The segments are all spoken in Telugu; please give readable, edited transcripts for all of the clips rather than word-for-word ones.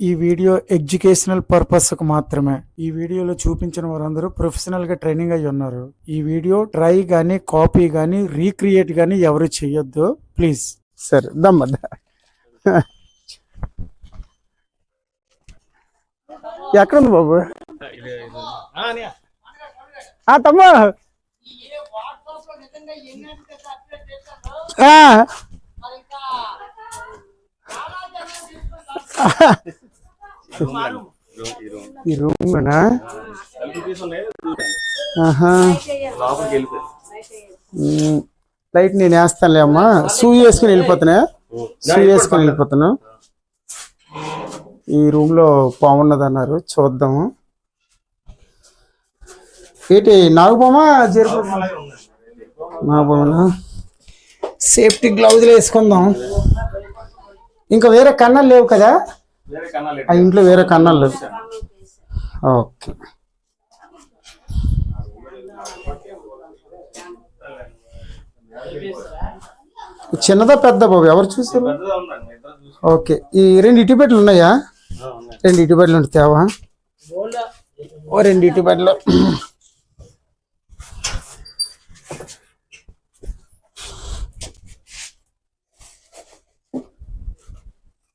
ఈ వీడియో ఎడ్యుకేషనల్ పర్పస్కు మాత్రమే. ఈ వీడియోలో చూపించిన వారందరూ ప్రొఫెషనల్గా ట్రైనింగ్ అయి ఉన్నారు. ఈ వీడియో ట్రై కానీ కాపీ కానీ రీక్రియేట్ కానీ ఎవరు చేయొద్దు ప్లీజ్. సరే దమ్మ ఎక్కడుంది బాబు? తమ్మ ఈ రూమేనా? లైట్ నేను వేస్తానులే అమ్మా. షూ వేసుకుని వెళ్ళిపోతాను. ఈ రూమ్ లో పామున్నది అన్నారు, చూద్దాము. ఏంటి నాగుపామా నాగుపామా? సేఫ్టీ గ్లౌజులు వేసుకుందాం. ఇంకా వేరే కన్నాలు లేవు కదా ఆ ఇంట్లో? వేరే కన్నాలు లేవు. ఓకే. చిన్నదా పెద్ద బాబు ఎవరు చూసారు? ఓకే. ఈ రెండు ఇటుబెడ్లు ఉన్నాయా? రెండు ఇటుబెడ్లు ఉంటాయి తేవా? ఓ రెండు ఇటుబెడ్లు.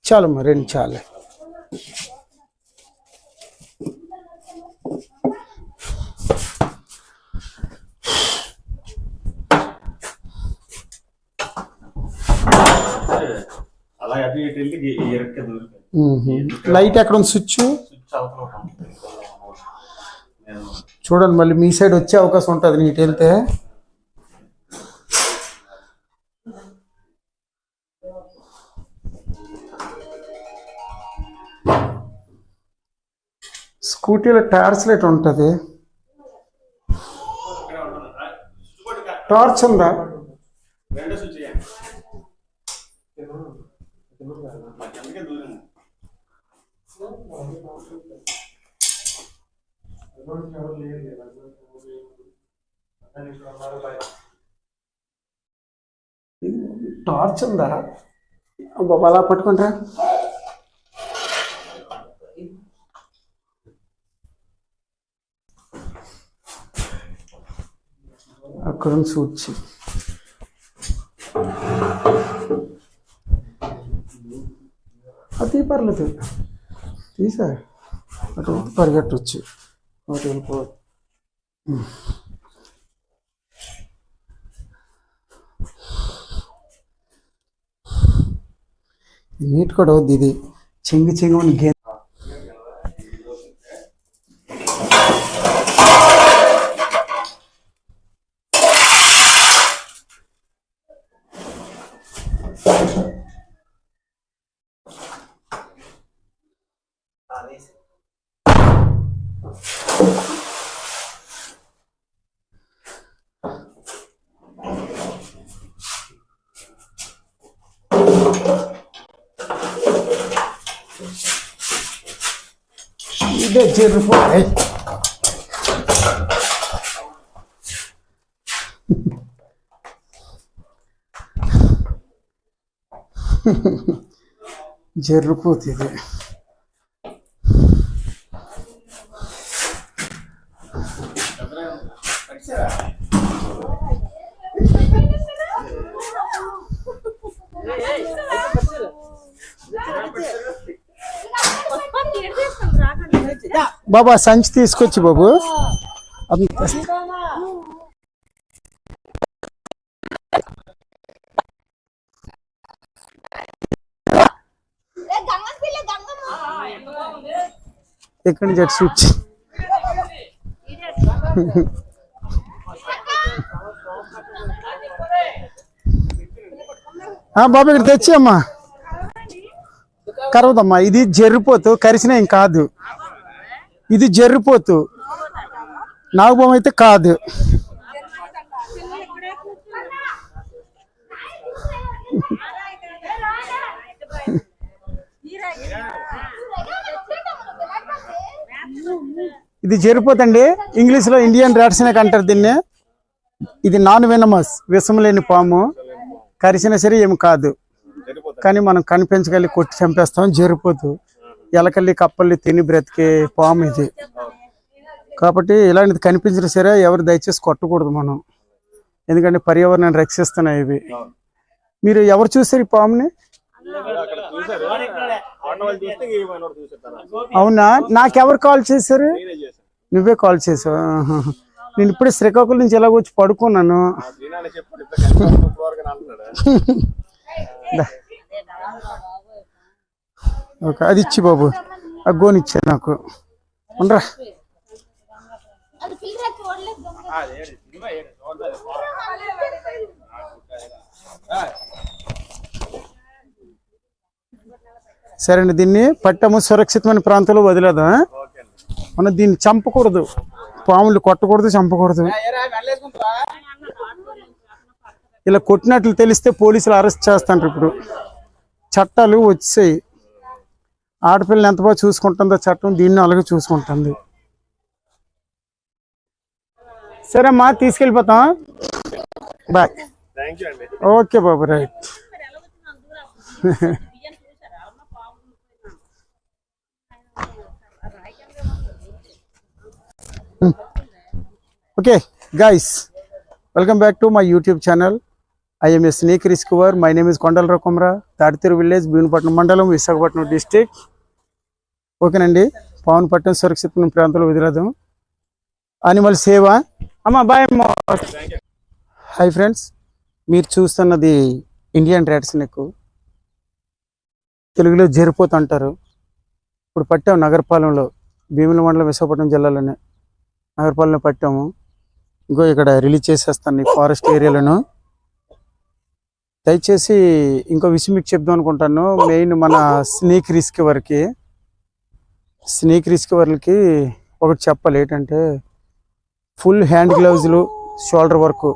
చాలమ్మా, రెండు చాలు. లైట్ ఎక్కడ ఉంది? స్విచ్ చూడండి, మళ్ళీ మీ సైడ్ వచ్చే అవకాశం ఉంటుంది నీటి వెళ్తే. స్కూటీలో టార్చ్ లైట్ ఉంటుంది. టార్చ్ ఉందా? టార్చ్ ఉందా బాబా? అలా పట్టుకుంటా. అక్కడ స్విచ్. అది పర్లేదు, తీసా అటు పరిగెట్టవచ్చు. అటు వెళ్ళిపో. నీట్ కూడా వద్దు. ఇది చెంగి గేమ్. ఇదే జరిపోయి జరిపోతుంది. బాబా సంచి తీసుకొచ్చి బాబు. ఎక్కడి నుంచి స్విచ్? బాబు ఇక్కడ తెచ్చి అమ్మా. కరవదమ్మా, ఇది జరిపోతూ కరిసిన ఏం కాదు. ఇది జరిపోతూ, నాగుపాము అయితే కాదు. ఇది జరిపోతండి. ఇంగ్లీష్లో ఇండియన్ ర్యాట్ స్నేక్ అంటారు దీన్ని. ఇది నాన్ వెనమస్, విషం లేని పాము. కరిసిన సరే ఏమి కాదు, కానీ మనం కనిపించగలిగి కొట్టి చంపేస్తాం. జరిపోతూ ఎలకల్లి కప్పల్ని తిని బ్రతికే పాము ఇది. కాబట్టి ఇలాంటిది కనిపించిన సరే ఎవరు దయచేసి కొట్టకూడదు మనం, ఎందుకంటే పర్యావరణాన్ని రక్షిస్తున్నాయి ఇవి. మీరు ఎవరు చూసారు ఈ పాముని? అవునా, నాకెవరు కాల్ చేశారు? నువ్వే కాల్ చేసావు. నేను ఇప్పుడే శ్రీకాకుళం నుంచి ఎలాగ వచ్చి పడుకున్నాను. ఓకే, అది ఇచ్చి బాబు, ఆ గోని ఇచ్చా నాకు. ఉండరా, సరే అండి. దీన్ని పట్టము, సురక్షితమైన ప్రాంతంలో వదిలేదా. మనం దీన్ని చంపకూడదు, పాములు కొట్టకూడదు, చంపకూడదు. ఇలా కొట్టినట్లు తెలిస్తే పోలీసులు అరెస్ట్ చేస్తారు. ఇప్పుడు చట్టాలు వచ్చాయి. ఆడపిల్లని ఎంత బాగా చూసుకుంటుందో చట్టం దీన్ని అలాగే చూసుకుంటుంది. సరే అమ్మా, తీసుకెళ్ళిపోతాం. Bye. Okay Babu, right. Okay guys, welcome back to my YouTube channel. I am a snake rescuer. My name is Kondalra Komra, Taditiru village, Bhimapatnam Mandalam, Visakhapatnam district. ఓకేనండి, పవన్పట్నం సురక్షిత ప్రాంతంలో వదిలేదాం. అనిమల్ సేవ. అమ్మా బాయ్ అమ్మా. హాయ్ ఫ్రెండ్స్, మీరు చూస్తున్నది ఇండియన్ రెడ్ స్నేక్, తెలుగులో జరిపోతు అంటారు. ఇప్పుడు పట్టాము నగరపాలెంలో, భీముల మండలం, విశాఖపట్నం జిల్లాలోనే నగరపాలెంలో పట్టాము. ఇంకో ఇక్కడ రిలీజ్ చేసేస్తాను ఈ ఫారెస్ట్ ఏరియాలను. దయచేసి ఇంకో విషయం మీకు చెప్దాం అనుకుంటాను. మెయిన్ మన స్నేక్ రిస్కవర్కి ఒకటి చెప్పాలి. ఏంటంటే ఫుల్ హ్యాండ్ గ్లౌజులు, షోల్డర్ వర్క్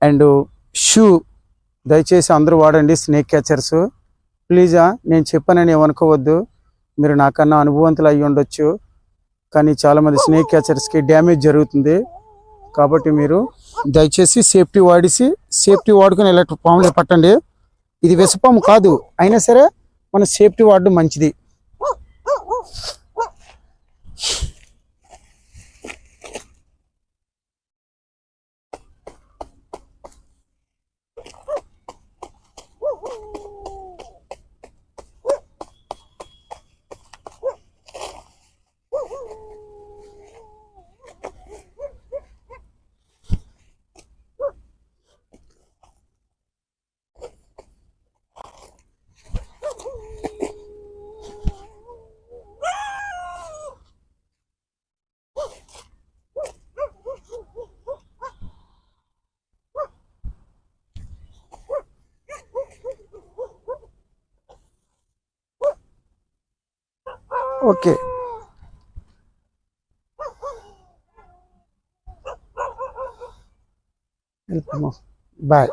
అండ్ షూ దయచేసి అందరూ వాడండి. స్నేక్ క్యాచర్స్ ప్లీజా, నేను చెప్పానని ఏమనుకోవద్దు. మీరు నాకన్నా అనుభవంతులు అయ్యి ఉండొచ్చు, కానీ చాలామంది స్నేక్ క్యాచర్స్కి డ్యామేజ్ జరుగుతుంది. కాబట్టి మీరు దయచేసి సేఫ్టీ వాడుకొని ఇలాంటి పాములు పట్టండి. ఇది విషపాము కాదు, అయినా సరే మన సేఫ్టీ వాడడం మంచిది. Okay, bye.